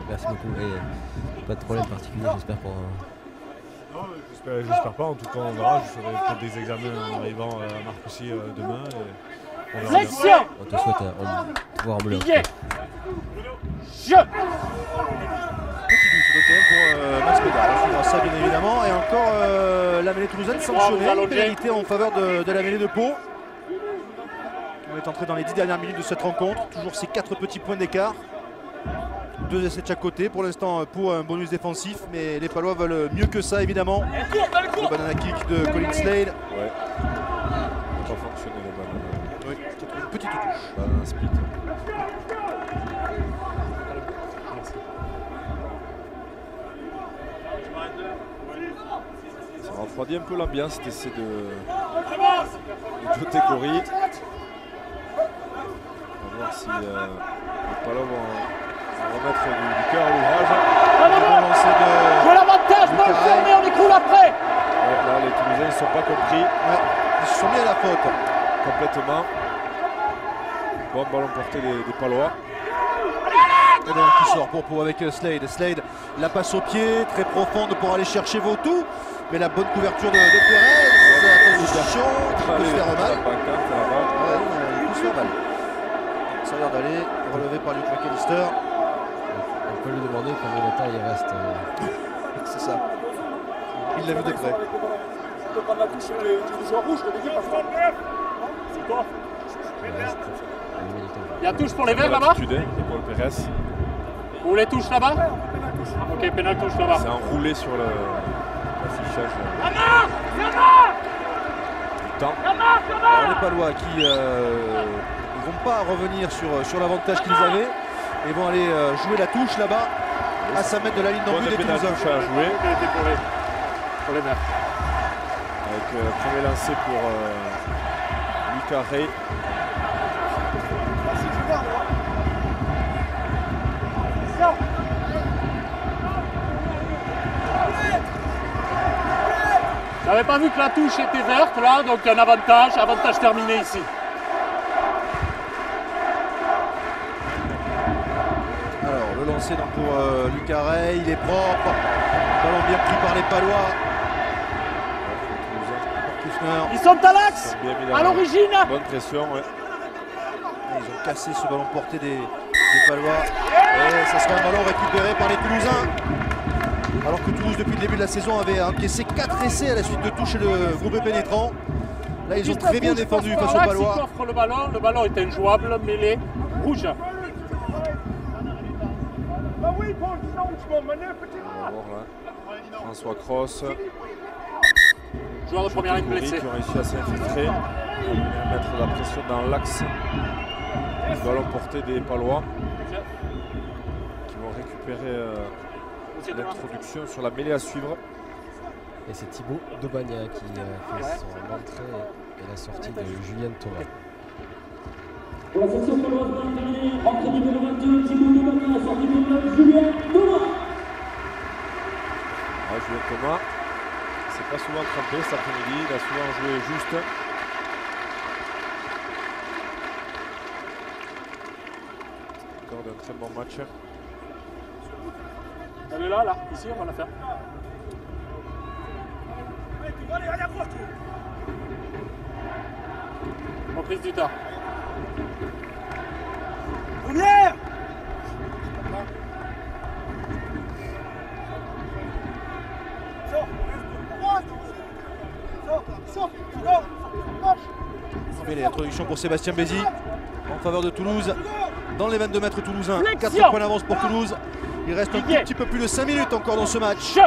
Merci beaucoup, et pas de problème particulier, j'espère pour... J'espère pas, en tout cas on verra, je ferai peut-être des examens en arrivant à Marcoussis demain, et on verra bien. On te souhaite pouvoir emmener. Pour Max Médard, on suivra ça bien évidemment. Et encore la mêlée toulousaine sanctionnée, pénalité en faveur de la mêlée de Pau. On est entré dans les 10 dernières minutes de cette rencontre. Toujours ces 4 petits points d'écart. 2 essais de chaque côté. Pour l'instant, Pau a un bonus défensif, mais les Palois veulent mieux que ça évidemment. Le banana kick de Colin Slade. Ouais. Ça n'a pas fonctionné le banana. Oui, c'est une petite touche. Banana split. Ça refroidit un peu l'ambiance, cet essai de Joe Tekori. On va voir si les Palois vont remettre du cœur à l'ouvrage. Jouer l'avantage, balle fermée, on écroule après. Ouais, là, les Toulousains ne sont pas compris. Ouais, ils se sont mis à la faute. Complètement. Bon ballon porté des Palois. Et ballon qui sort pour Pau avec Slade. Slade, la passe au pied, très profonde pour aller chercher Vautou. Mais la bonne couverture de Pérez, la position, qui peut se faire mal. Il peut se faire mal. Ça a l'air d'aller, relevé par Luc McAllister. On peut lui demander combien de temps il reste. C'est ça. Il l'a vu de près. Il y a touche pour les verts là-bas. Pour Pérez. Vous voulez touche là-bas? Ok, pénal touche là-bas. C'est enroulé sur l'affichage. Du temps. Alors, les Palois qui ne vont pas revenir sur l'avantage qu'ils avaient et vont aller jouer la touche là-bas. à 5 mètres de la ligne d'en but des pénalty Toulousains. à jouer. Pour les mains. Avec premier lancé pour Lucas Rey. J'avais pas vu que la touche était verte là, donc un avantage terminé ici. Alors le lancer donc pour Lucas Rey, il est propre. Ballon bien pris par les Palois. Ils sont à l'axe, à l'origine. Bonne pression, ouais. Ils ont cassé ce ballon porté des Palois. Et ça sera un ballon récupéré par les Toulousains. Alors que Toulouse, depuis le début de la saison, avait encaissé 4 essais à la suite de touches et de groupés pénétrants. Là, ils ont très bien défendu face aux Palois. Le ballon est injouable, mêlé, rouge. François Cross. Joueur de première ligne blessé. Qui ont réussi à s'infiltrer, à mettre la pression dans l'axe du ballon porté des Palois, qui vont récupérer l'introduction sur la mêlée à suivre. Et c'est Thibaut Dobagna qui fait son entrée et la sortie de Julien Thomas. Pour la section paloise bien terminée, entrée numéro 22, Thibaut Dobagna, sortie de Julien Thomas. Julien Thomas, c'est pas souvent trempé cet après-midi, il a souvent joué juste. Encore d'un très bon match. Elle est là, ici, on va la faire. Reprise du tas. Première. L'introduction pour Sébastien Bézi en faveur de Toulouse dans les 22 mètres toulousains. 4 points d'avance pour Toulouse. Il reste un petit peu plus de 5 minutes encore dans ce match. Les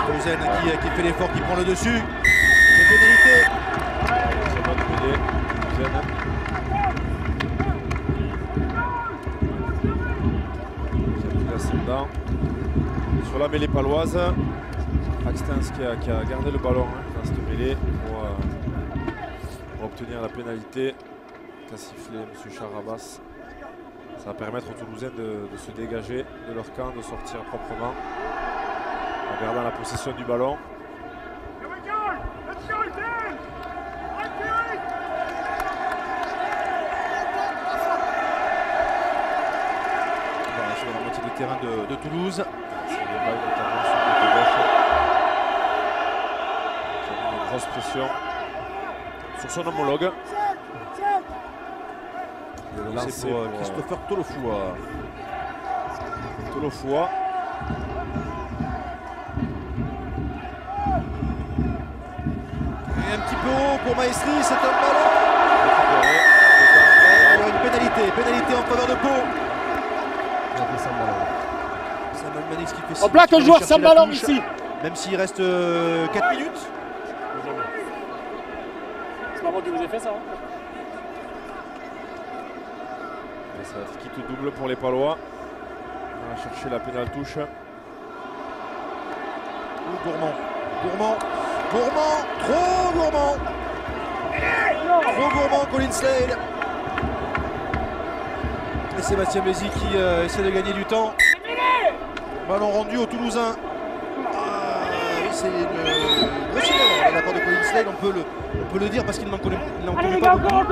Toulousaines qui fait l'effort, qui prend le dessus. Les pénalités. Sur la mêlée paloise, Axtens qui a gardé le ballon dans cette mêlée pour obtenir la pénalité qu'a sifflé M. Charabas. Ça va permettre aux Toulousains de se dégager de leur camp, de sortir proprement en gardant la possession du ballon. Sur la moitié de terrain de Toulouse. Notamment sur le côté gauche. Qui a mis une grosse pression sur son homologue. C'est pour Christopher Tolofoua. Tolofoua. Et un petit peu haut pour Maestri, c'est un ballon. Alors une pénalité en faveur de Pau. Samuel Manix qui fait on plaque un joueur sans ballon ici. Même s'il reste 4 minutes. C'est pas moi qui vous ai fait ça. Ça va être quitte double pour les Palois. On va chercher la pénale touche. Gourmand, trop gourmand. Trop gourmand, Colin Slade. Et Sébastien Bézi qui essaie de gagner du temps. Ballon rendu aux Toulousains. Oui, c'est une grosse erreur de la part de Colin Slade, on peut le dire parce qu'il n'en connaît pas beaucoup.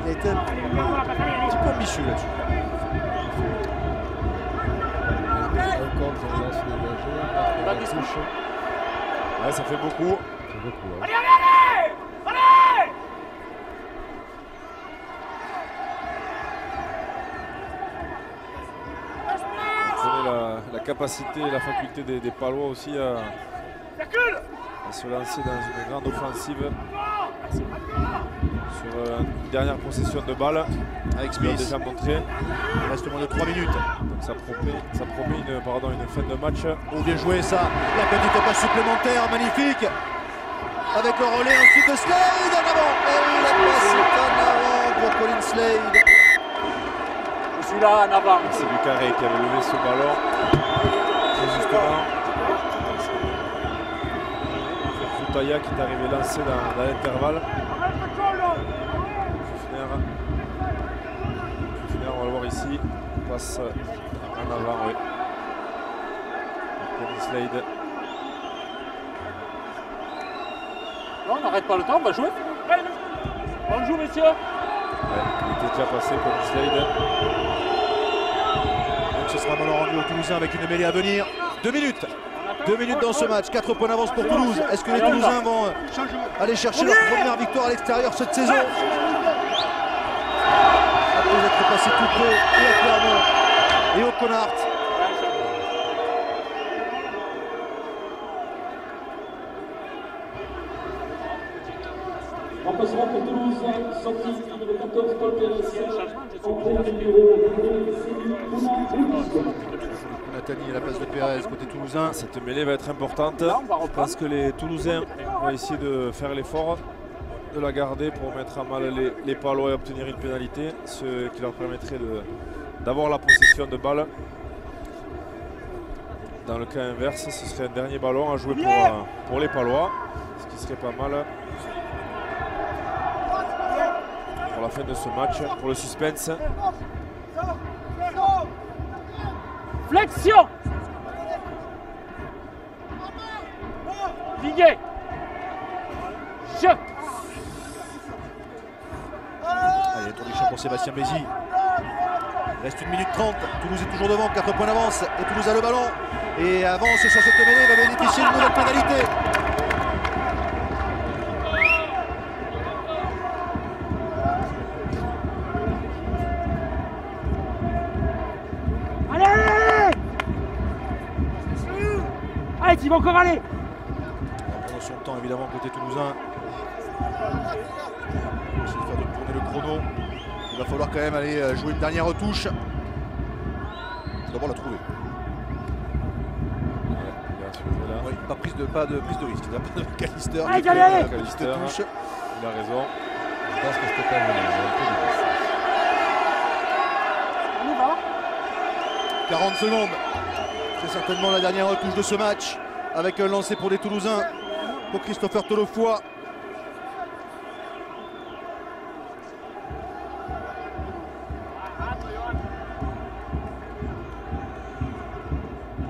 Il a été un petit peu ambitieux là-dessus. Ouais, ça fait beaucoup. Allez, allez, allez. Vous connaissez la capacité et la faculté des Palois aussi à se lancer dans une grande offensive sur une dernière possession de balle avec Smith déjà montré. Il reste moins de 3 minutes. Donc ça promet une fin de match. Oh, bien joué ça. La petite passe supplémentaire, magnifique. avec le relais ensuite de Slade en avant. Et la passe est en avant pour Colin Slade. Je suis là en avant. C'est Bucaré qui avait levé ce ballon. Très justement. Foutaya qui est arrivé lancé dans l'intervalle. On va le voir ici. Passe en avant, oui. Colin Slade. Non, on n'arrête pas le temps, on va jouer. On joue, messieurs. Ouais, il était déjà passé Colin Slade. Donc ce sera malheureusement rendu aux Toulousains avec une mêlée à venir. 2 minutes. 2 minutes dans ce match, 4 points d'avance pour Toulouse. Est-ce que les Toulousains vont aller chercher leur première victoire à l'extérieur cette saison? Après être passé tout près et à Clermont et au Connard. Remplacement pour Toulouse, sortie numéro 14, Paul Pérez, entrée numéro 22, Sédu, Nathalie à la place de Pérez, côté toulousain. Cette mêlée va être importante. Je pense que les Toulousains vont essayer de faire l'effort de la garder pour mettre à mal les Palois et obtenir une pénalité, ce qui leur permettrait d'avoir la possession de balle. Dans le cas inverse, ce serait un dernier ballon à jouer pour les Palois, ce qui serait pas mal pour la fin de ce match, pour le suspense. Flexion. Viguet. Jeu. Allez, tour du champ pour Sébastien Bézi. Il reste 1 minute 30. Toulouse est toujours devant, 4 points d'avance. Et Toulouse a le ballon. Et avance sur cette mêlée, va bénéficier d'une nouvelle pénalité. Allez, tu vas encore aller. On prend son temps évidemment côté toulousain. On va essayer de faire tourner le chrono. Il va falloir quand même aller jouer une dernière retouche. Il faut d'abord la trouver. Oui, pas de prise de risque. Il n'y a pas de McAllister. Allez. McAllister, il a raison. Je pense que c'était pas un peu difficile. On y va. 40 secondes. C'est certainement la dernière retouche de ce match. Avec un lancé pour les Toulousains. Pour Christopher Tolofoy.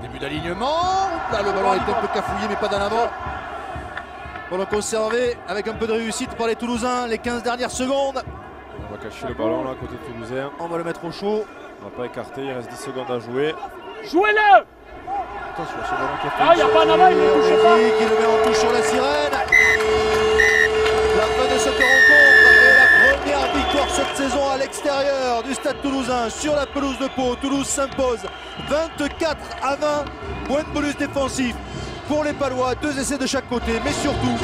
Début d'alignement. Là, le ballon est un peu cafouillé, mais pas d'en avant. Pour le conserver avec un peu de réussite par les Toulousains. Les 15 dernières secondes. On va cacher le ballon là, côté toulousain. On va le mettre au chaud. On va pas écarter, il reste 10 secondes à jouer. Jouez-le. Attention, ce ballon qui a fait. Ah, il n'y a pas en avant, il ne touche pas. Qui le met en touche sur la sirène. La fin de cette rencontre est la première victoire cette saison à l'extérieur du Stade Toulousain sur la pelouse de Pau. Toulouse s'impose 24 à 20. Point de bonus défensif pour les Palois. 2 essais de chaque côté, mais surtout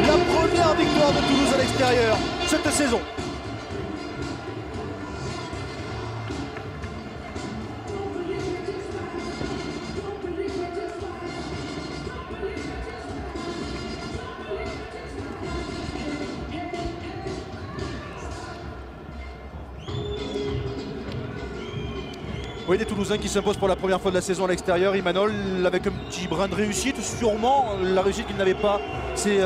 la première victoire de Toulouse à l'extérieur cette saison. Oui, des Toulousains qui s'imposent pour la première fois de la saison à l'extérieur. Imanol avec un petit brin de réussite, sûrement la réussite qu'ils n'avaient pas ces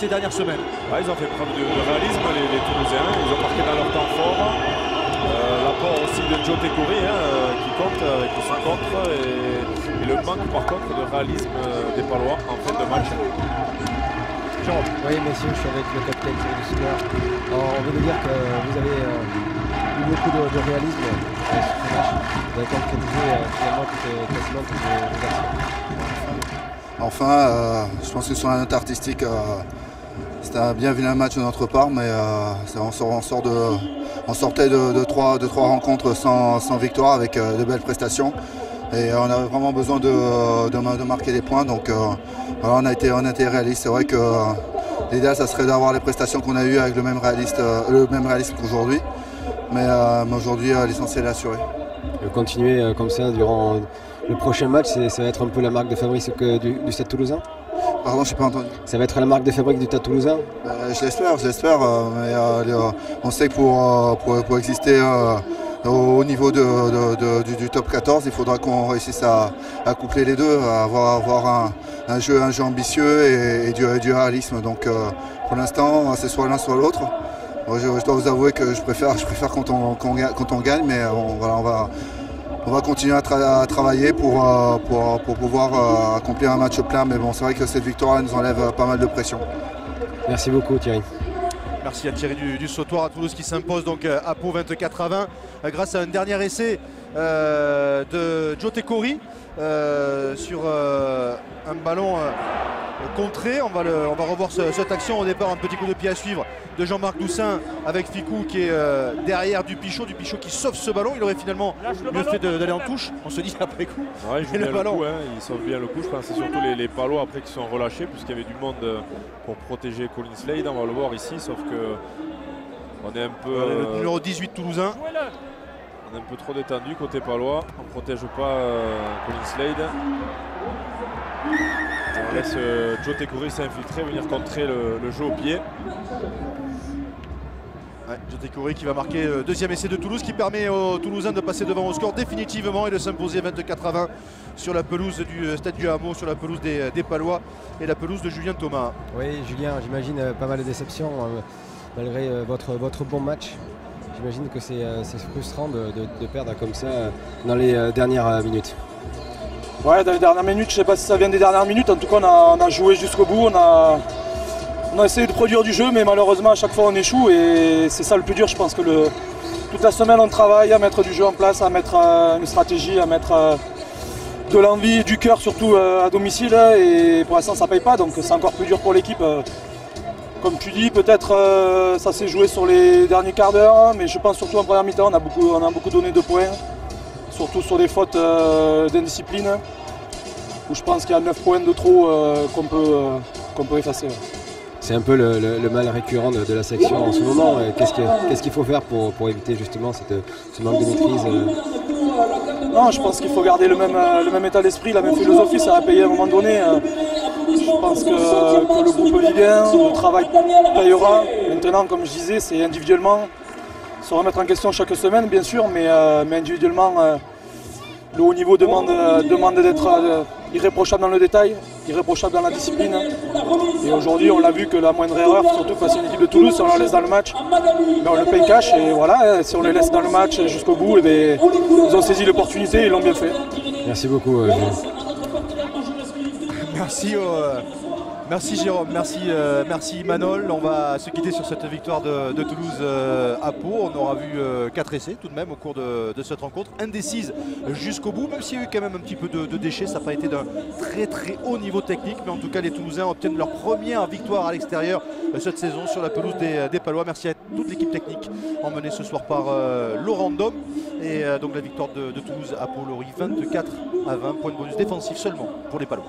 dernières semaines. Ouais, ils ont fait preuve de réalisme, les Toulousains. Ils ont marqué dans leur temps fort. L'apport aussi de Joe Tekori qui compte avec son contre et le manque par contre de réalisme des Palois en fin de match. Oui, messieurs, je suis avec le capitaine du score. Alors, on veut dire que vous avez eu beaucoup de réalisme sur ce match. Vous avez concrétisé finalement quasiment toutes les actions. Enfin, je pense que sur la note artistique, c'était un bien vilain match de notre part, mais on sortait de trois rencontres sans victoire avec de belles prestations. Et on avait vraiment besoin de marquer des points, donc voilà, on a été réaliste. C'est vrai que l'idéal, ça serait d'avoir les prestations qu'on a eues avec le même réalisme qu'aujourd'hui. Mais aujourd'hui, l'essentiel est assuré. Continuer comme ça durant le prochain match, ça va être un peu la marque de fabrique du Stade Toulousain. Pardon, je n'ai pas entendu. Ça va être la marque de fabrique du Stade Toulousain? Je l'espère, mais on sait que pour exister au niveau du top 14, il faudra qu'on réussisse à coupler les deux, à avoir un jeu ambitieux et du réalisme. Donc pour l'instant, c'est soit l'un soit l'autre. Je dois vous avouer que je préfère quand on gagne, mais on va continuer à travailler pour pouvoir accomplir un match plein. Mais bon, c'est vrai que cette victoire nous enlève pas mal de pression. Merci beaucoup Thierry. Merci à Thierry du Sautoir à Toulouse qui s'impose donc à Pau 24-20 grâce à un dernier essai de Joe Tekori sur un ballon contré. On va revoir cette action. Au départ, un petit coup de pied à suivre de Jean-Marc Doussin avec Ficou qui est derrière Dupichot qui sauve ce ballon. Il aurait finalement mieux fait d'aller en touche, on se dit après coup. Ouais, il joue bien le coup, hein. Il sauve bien le coup. Je pense que c'est surtout les Palois après qui sont relâchés puisqu'il y avait du monde pour protéger Colin Slade. On va le voir ici, sauf que on est un peu... le numéro 18 toulousain. On est un peu trop détendu côté Palois. On ne protège pas Colin Slade. On laisse Joe Tekori s'infiltrer, venir contrer le jeu au pied. Ouais, Joe Tekori qui va marquer le deuxième essai de Toulouse qui permet aux Toulousains de passer devant au score définitivement et de s'imposer 24-20 sur la pelouse du Stade du Hameau, sur la pelouse des Palois et la pelouse de Julien Thomas. Oui Julien, j'imagine pas mal de déceptions malgré votre bon match. J'imagine que c'est frustrant de perdre comme ça dans les dernières minutes. Ouais, dans les dernières minutes, je ne sais pas si ça vient des dernières minutes, en tout cas on a joué jusqu'au bout, on a essayé de produire du jeu, mais malheureusement à chaque fois on échoue et c'est ça le plus dur. Je pense que toute la semaine on travaille à mettre du jeu en place, à mettre une stratégie, à mettre de l'envie et du cœur surtout à domicile et pour l'instant ça ne paye pas, donc c'est encore plus dur pour l'équipe. Comme tu dis, peut-être ça s'est joué sur les derniers quarts d'heure, mais je pense surtout en première mi-temps, on a beaucoup donné de points. Surtout sur des fautes d'indiscipline, où je pense qu'il y a 9 points de trop qu'on peut effacer. Ouais. C'est un peu le mal récurrent de la section en ce moment. Qu'est-ce qu'il faut faire pour éviter justement ce manque de maîtrise Non, je pense qu'il faut garder le même état d'esprit, la même philosophie, ça va payer à un moment donné. Je pense que le groupe vit bien, le travail payera. Maintenant, comme je disais, c'est individuellement. Se remettre en question chaque semaine bien sûr, mais individuellement le haut niveau demande d'être irréprochable dans le détail, irréprochable dans la discipline. Et aujourd'hui on l'a vu que la moindre erreur, surtout face à une équipe de Toulouse, si on la laisse dans le match, on le paye cash et voilà, si on les laisse dans le match jusqu'au bout, ils ont saisi l'opportunité et ils l'ont bien fait. Merci beaucoup. Merci Jérôme, merci Manol. On va se quitter sur cette victoire de Toulouse à Pau. On aura vu 4 essais tout de même au cours de cette rencontre, indécise jusqu'au bout, même s'il y a eu quand même un petit peu de déchets. Ça n'a pas été d'un très haut niveau technique, mais en tout cas les Toulousains obtiennent leur première victoire à l'extérieur cette saison sur la pelouse des Palois. Merci à toute l'équipe technique emmenée ce soir par Laurent Dom. Et donc la victoire de Toulouse à Pau, Laurie, 24-20, point de bonus défensif seulement pour les Palois.